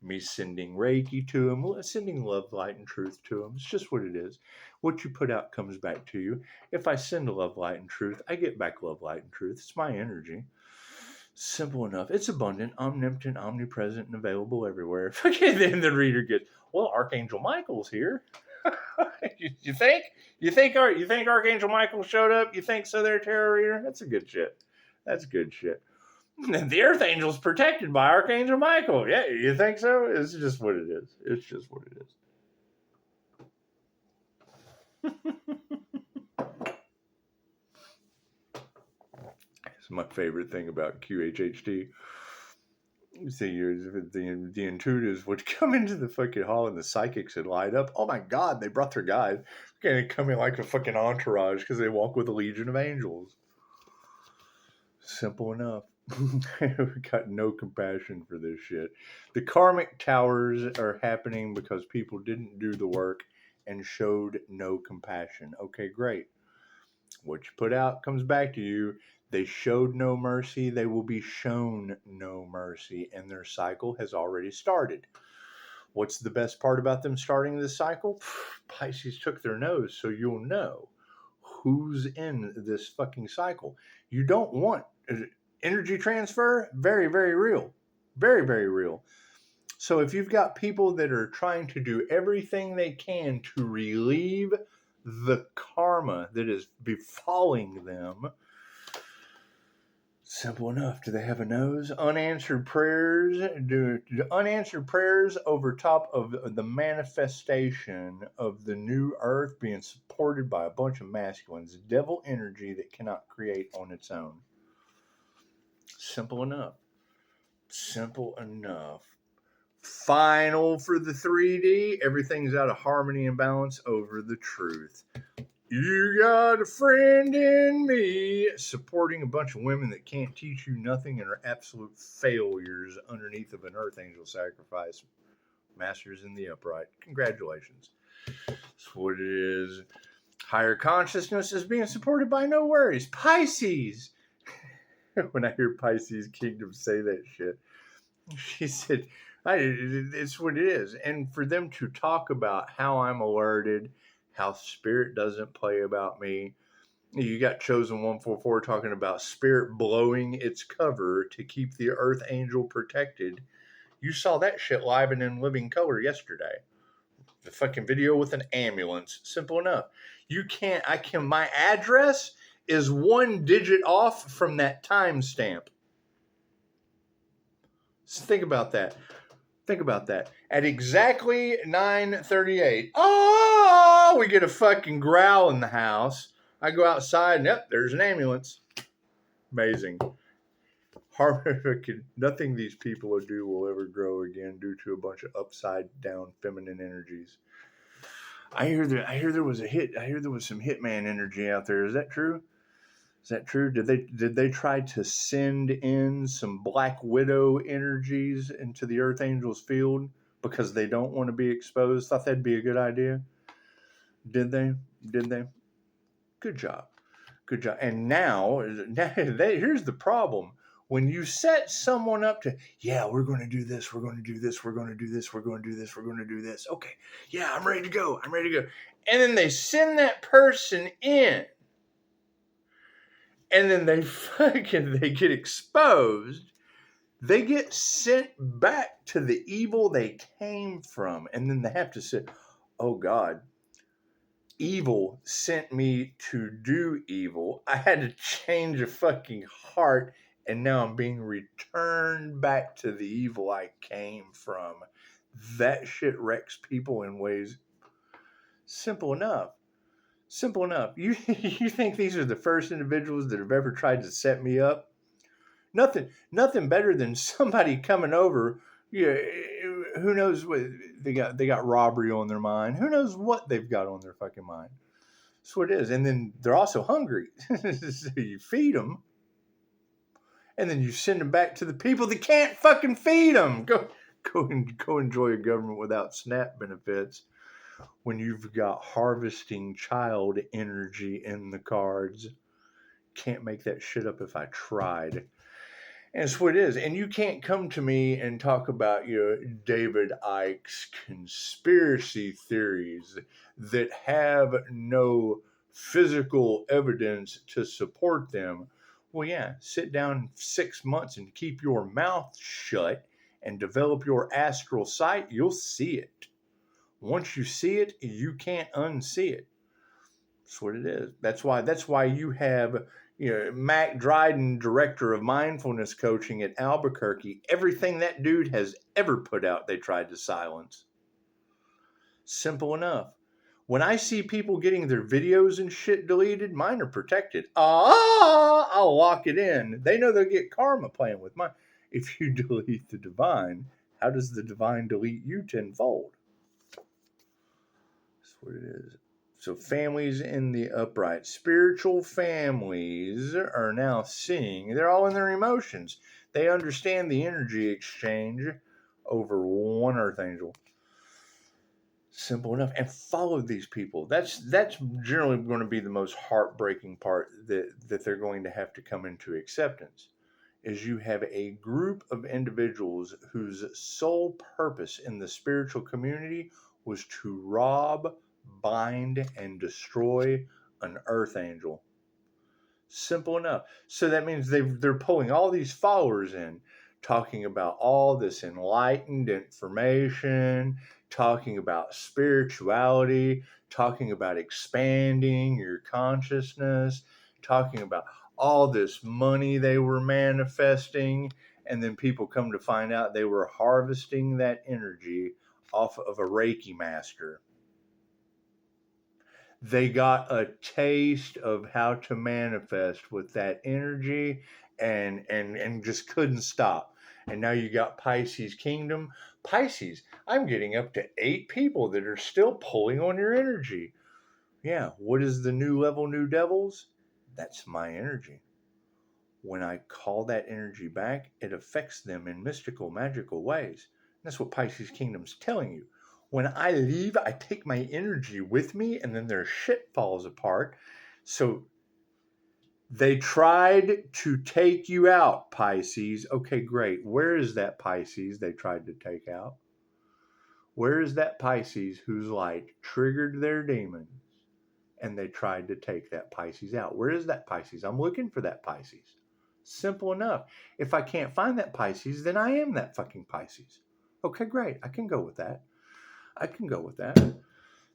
me sending Reiki to them, sending love, light, and truth to them, it's just what it is. What you put out comes back to you. If I send love, light, and truth, I get back love, light, and truth. It's my energy. Simple enough. It's abundant, omnipotent, omnipresent, and available everywhere. Then the reader gets, well, Archangel Michael's here. You think? You think Archangel Michael showed up? You think so there, tarot reader? That's a good shit. That's good shit. The Earth Angel's protected by Archangel Michael. Yeah, you think so? It's just what it is. It's just what it is. It's my favorite thing about QHHT. You see, the intuitives would come into the fucking hall and the psychics would light up. Oh my God, they brought their guide. And come in like a fucking entourage because they walk with a legion of angels. Simple enough. We got no compassion for this shit. The karmic towers are happening because people didn't do the work and showed no compassion. Okay, great. What you put out comes back to you. They showed no mercy. They will be shown no mercy, and their cycle has already started. What's the best part about them starting this cycle? Pisces took their nose, so you'll know who's in this fucking cycle. You don't want energy transfer, very, very real. Very, very real. So if you've got people that are trying to do everything they can to relieve the karma that is befalling them, simple enough. Do they have a nose? Unanswered prayers. Do unanswered prayers over top of the manifestation of the new earth being supported by a bunch of masculines. Devil energy that cannot create on its own. Simple enough. Simple enough. Final for the 3D. Everything's out of harmony and balance over the truth. You got a friend in me. Supporting a bunch of women that can't teach you nothing and are absolute failures underneath of an earth angel sacrifice. Masters in the upright. Congratulations. That's what it is. Higher consciousness is being supported by no worries. Pisces. When I hear Pisces Kingdom say that shit, she said, it's what it is. And for them to talk about how I'm alerted, how spirit doesn't play about me. You got Chosen 144 talking about spirit blowing its cover to keep the earth angel protected. You saw that shit live and in living color yesterday. The fucking video with an ambulance. Simple enough. My address is 1 digit off from that timestamp. So think about that. Think about that. At exactly 9:38, we get a fucking growl in the house. I go outside and yep, there's an ambulance. Amazing. Nothing these people will do will ever grow again due to a bunch of upside down feminine energies. I hear there was a hit. I hear there was some hitman energy out there. Is that true? Is that true? Did they try to send in some Black Widow energies into the Earth Angels field because they don't want to be exposed? Thought that'd be a good idea. Did they? Good job. And now here's the problem. When you set someone up to, we're going to do this, we're going to do this, we're going to do this, we're going to do this, we're going to do this. Okay, I'm ready to go. And then they send that person in. And then they get exposed. They get sent back to the evil they came from. And then they have to say, oh God, evil sent me to do evil. I had to change a fucking heart. And now I'm being returned back to the evil I came from. That shit wrecks people in ways simple enough. Simple enough. You think these are the first individuals that have ever tried to set me up? Nothing better than somebody coming over. Who knows what they got robbery on their mind. Who knows what they've got on their fucking mind. That's what it is. And then they're also hungry. So you feed them. And then you send them back to the people that can't fucking feed them. Go enjoy a government without SNAP benefits. When you've got harvesting child energy in the cards. Can't make that shit up if I tried. And it's what it is. And you can't come to me and talk about your David Icke's conspiracy theories that have no physical evidence to support them. Well, sit down 6 months and keep your mouth shut and develop your astral sight. You'll see it. Once you see it, you can't unsee it. That's what it is. That's why you have Mac Dryden, director of mindfulness coaching at Albuquerque. Everything that dude has ever put out, they tried to silence. Simple enough. When I see people getting their videos and shit deleted, mine are protected. I'll lock it in. They know they'll get karma playing with mine. If you delete the divine, how does the divine delete you tenfold? That's what it is. So families in the upright, spiritual families are now seeing, they're all in their emotions. They understand the energy exchange over one earth angel. Simple enough. And follow these people. That's generally going to be the most heartbreaking part that they're going to have to come into acceptance. Is you have a group of individuals whose sole purpose in the spiritual community was to rob, bind, and destroy an earth angel. Simple enough. So that means they're pulling all these followers in, talking about all this enlightened information, talking about spirituality, talking about expanding your consciousness, talking about all this money they were manifesting. And then people come to find out they were harvesting that energy off of a Reiki master. They got a taste of how to manifest with that energy and just couldn't stop. And now you got Pisces Kingdom. Pisces, I'm getting up to 8 people that are still pulling on your energy. Yeah, what is the new level, new devils? That's my energy. When I call that energy back, it affects them in mystical, magical ways. That's what Pisces Kingdom's telling you. When I leave, I take my energy with me, and then their shit falls apart. So they tried to take you out, Pisces. Okay, great. Where is that Pisces they tried to take out? Where is that Pisces whose light triggered their demons and they tried to take that Pisces out? Where is that Pisces? I'm looking for that Pisces. Simple enough. If I can't find that Pisces, then I am that fucking Pisces. Okay, great. I can go with that.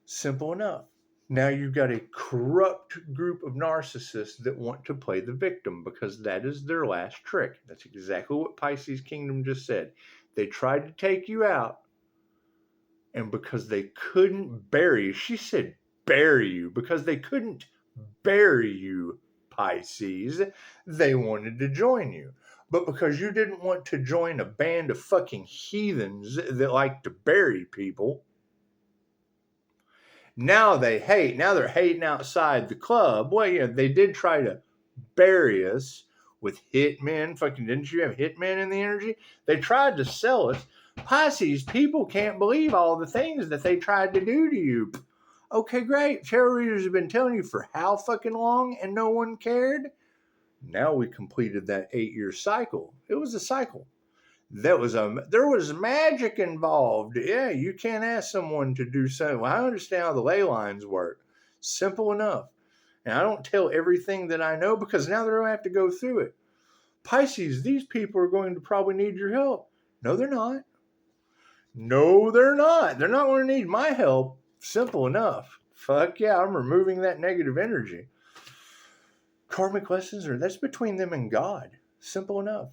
Simple enough. Now you've got a corrupt group of narcissists that want to play the victim because that is their last trick. That's exactly what Pisces Kingdom just said. They tried to take you out, and because they couldn't bury you, she said bury you, because they couldn't bury you, Pisces, they wanted to join you. But because you didn't want to join a band of fucking heathens that like to bury people, now they hate. Now they're hating outside the club. Well, yeah, they did try to bury us with hitmen. Fucking, didn't you have hitmen in the energy? They tried to sell us. Pisces, people can't believe all the things that they tried to do to you. Okay, great. Tarot readers have been telling you for how fucking long and no one cared? Now we completed that 8-year cycle. It was a cycle. There was magic involved. Yeah, you can't ask someone to do something. Well, I understand how the ley lines work. Simple enough. And I don't tell everything that I know because now they're going to have to go through it. Pisces, these people are going to probably need your help. No, they're not. No, they're not. They're not going to need my help. Simple enough. Fuck yeah, I'm removing that negative energy. Karmic lessons that's between them and God. Simple enough.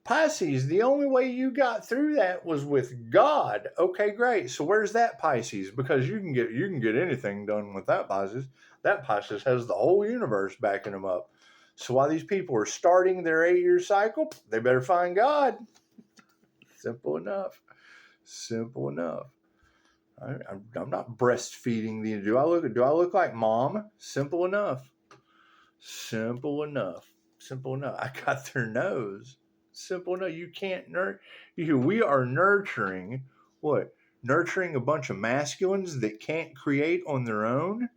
Pisces, the only way you got through that was with God. Okay, great. So where's that Pisces? Because you can get anything done with that Pisces. That Pisces has the whole universe backing them up. So while these people are starting their 8-year cycle, they better find God. Simple enough. Simple enough. I'm not breastfeeding the. Do I look like mom? Simple enough. Simple enough. Simple enough. I got their nose. Simple enough. You can't we are nurturing what? Nurturing a bunch of masculines that can't create on their own,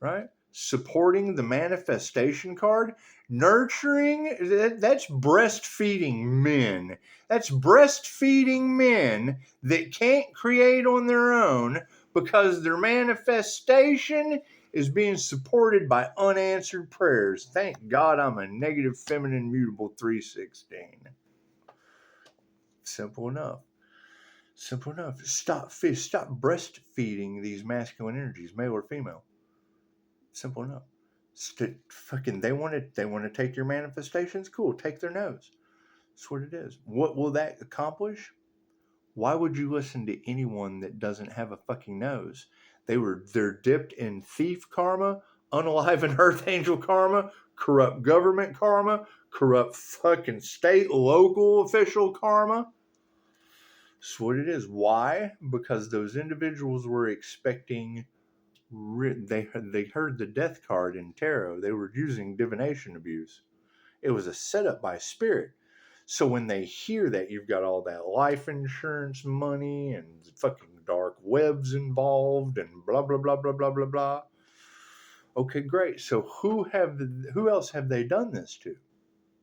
right? Supporting the manifestation card. Nurturing, that's breastfeeding men. That's breastfeeding men that can't create on their own because their manifestation is being supported by unanswered prayers. Thank God I'm a negative feminine mutable 316. Simple enough. Simple enough. Stop breastfeeding these masculine energies, male or female. Simple enough. They want to take your manifestations. Cool, take their nose. That's what it is. What will that accomplish? Why would you listen to anyone that doesn't have a fucking nose? They're dipped in thief karma, unalive Earth Angel karma, corrupt government karma, corrupt fucking state, local official karma. That's what it is. Why? Because those individuals were expecting. They heard the death card in tarot. They were using divination abuse. It was a setup by spirit. So when they hear that you've got all that life insurance money and fucking dark webs involved and blah blah blah blah blah blah blah. Okay, great. So who else have they done this to?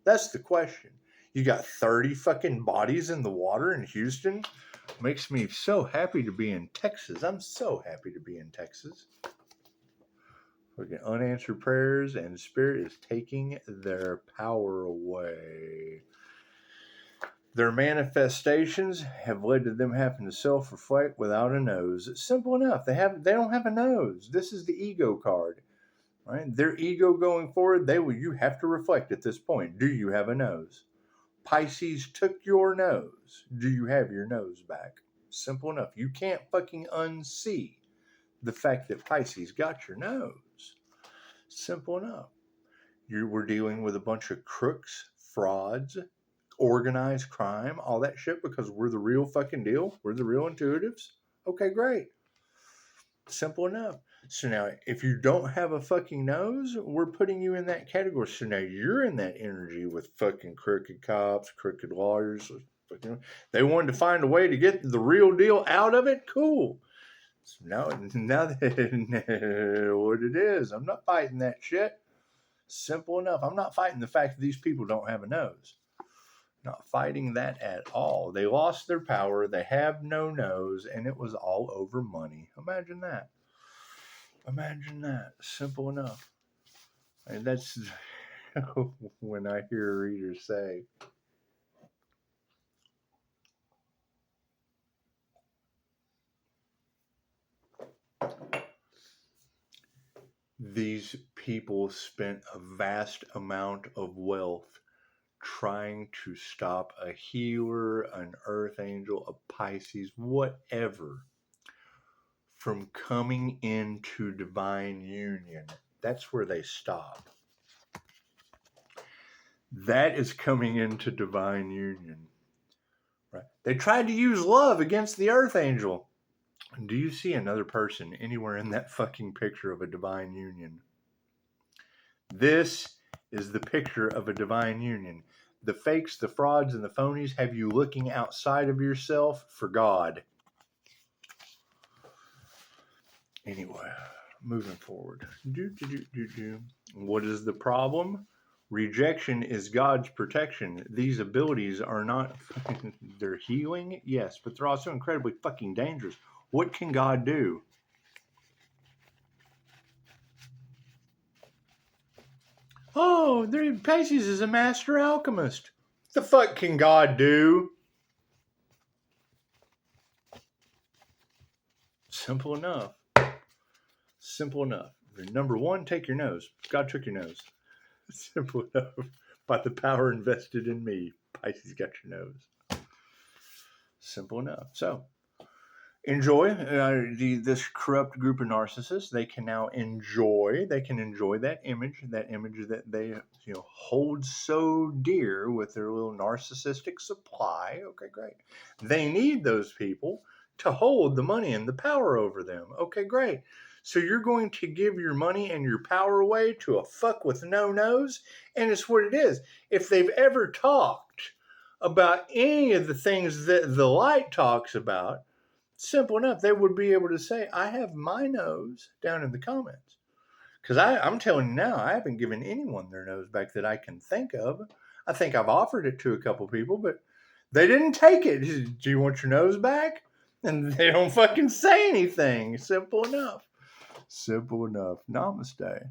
That's the question. You got 30 fucking bodies in the water in Houston. Makes me so happy to be in Texas. I'm so happy to be in Texas. Fucking unanswered prayers, and spirit is taking their power away. Their manifestations have led to them having to self-reflect without a nose. It's simple enough. They don't have a nose. This is the ego card, right? Their ego going forward, you have to reflect at this point. Do you have a nose? Pisces took your nose. Do you have your nose back? Simple enough. You can't fucking unsee the fact that Pisces got your nose. Simple enough. You were dealing with a bunch of crooks, frauds, organized crime, all that shit, because we're the real fucking deal. We're the real intuitives. Okay, great. Simple enough. So now, if you don't have a fucking nose, we're putting you in that category. So now you're in that energy with fucking crooked cops, crooked lawyers. They wanted to find a way to get the real deal out of it. Cool. So now that what it is, I'm not fighting that shit. Simple enough. I'm not fighting the fact that these people don't have a nose. Not fighting that at all. They lost their power. They have no nose, and it was all over money. Imagine that. Imagine that. Simple enough. And that's when I hear readers say, these people spent a vast amount of wealth trying to stop a healer, an earth angel, a Pisces, whatever, from coming into divine union. That's where they stop. That is coming into divine union. Right? They tried to use love against the earth angel. Do you see another person anywhere in that fucking picture of a divine union? This is the picture of a divine union. The fakes, the frauds, and the phonies have you looking outside of yourself for God. Anyway, moving forward. What is the problem? Rejection is God's protection. These abilities are not, they're healing, yes, but they're also incredibly fucking dangerous. What can God do? Oh, Pisces is a master alchemist. What the fuck can God do? Simple enough. Simple enough. Number one, take your nose. God took your nose. Simple enough. By the power invested in me, Pisces got your nose. Simple enough. So, enjoy this corrupt group of narcissists. They can now enjoy that image that they hold so dear with their little narcissistic supply. Okay, great. They need those people to hold the money and the power over them. Okay, great. So you're going to give your money and your power away to a fuck with no nose? And it's what it is. If they've ever talked about any of the things that the light talks about, simple enough, they would be able to say, I have my nose down in the comments. Because I'm telling you now, I haven't given anyone their nose back that I can think of. I think I've offered it to a couple people, but they didn't take it. Do you want your nose back? And they don't fucking say anything. Simple enough. Simple enough. Namaste.